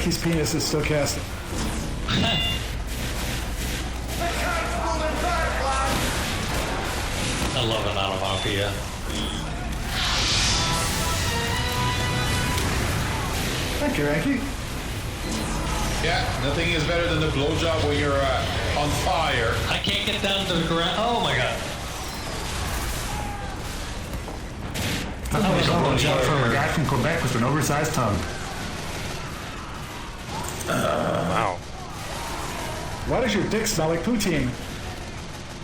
Hankey's penis is still casting. I love an onomatopoeia. Thank you, Hankey. Yeah, nothing is better than the blowjob when you're on fire. I can't get down to the ground. Oh my god. That was a blowjob from a guy from Quebec with an oversized tongue. Wow. Why does your dick smell like poutine?